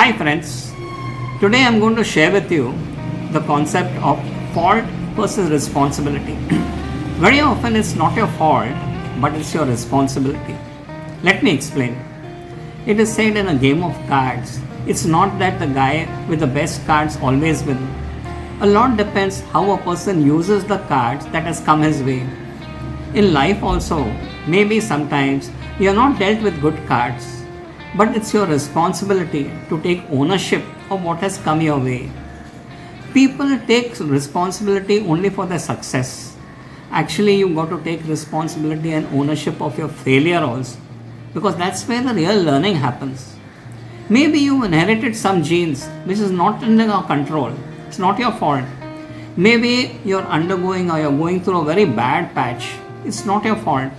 Hi friends, today I'm going to share with you the concept of fault versus responsibility. Very often it's not your fault, but it's your responsibility. Let me explain. It is said in a game of cards, it's not that the guy with the best cards always wins. A lot depends how a person uses the cards that has come his way. In life also, maybe sometimes you are not dealt with good cards, but it's your responsibility to take ownership of what has come your way. People take responsibility only for their success. Actually, you got to take responsibility and ownership of your failure also, because that's where the real learning happens. Maybe you inherited some genes which is not in your control. It's not your fault. Maybe you're undergoing or you're going through a very bad patch. It's not your fault.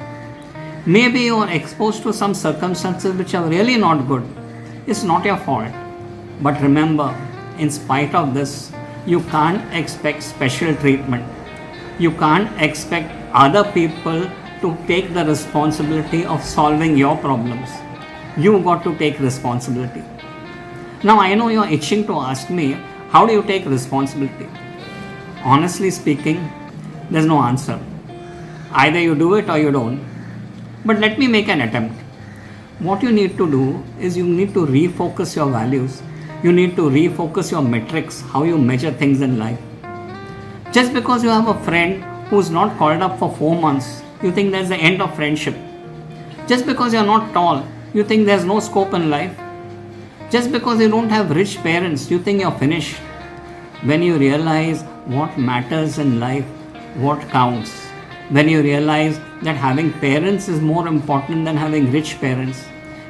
Maybe you are exposed to some circumstances which are really not good. It's not your fault. But remember, in spite of this, you can't expect special treatment. You can't expect other people to take the responsibility of solving your problems. You got to take responsibility. Now I know you're itching to ask me, how do you take responsibility? Honestly speaking, there's no answer. Either you do it or you don't. But let me make an attempt. What you need to do is you need to refocus your values. You need to refocus your metrics, how you measure things in life. Just because you have a friend who's not called up for 4 months, you think that's the end of friendship. Just because you're not tall, you think there's no scope in life. Just because you don't have rich parents, you think you're finished. When you realize what matters in life, what counts. When you realize that having parents is more important than having rich parents.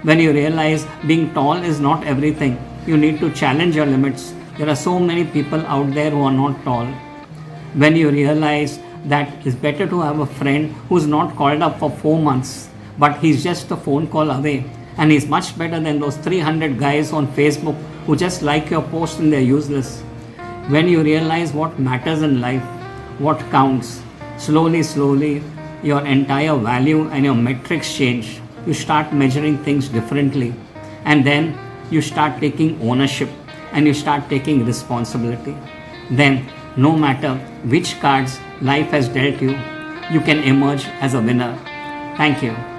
When you realize being tall is not everything. You need to challenge your limits. There are so many people out there who are not tall. When you realize that it's better to have a friend who's not called up for 4 months, but he's just a phone call away, and he's much better than those 300 guys on Facebook who just like your post and they're useless. When you realize what matters in life, what counts, slowly, your entire value and your metrics change. You start measuring things differently, and then you start taking ownership and you start taking responsibility. Then, no matter which cards life has dealt you, you can emerge as a winner. Thank you.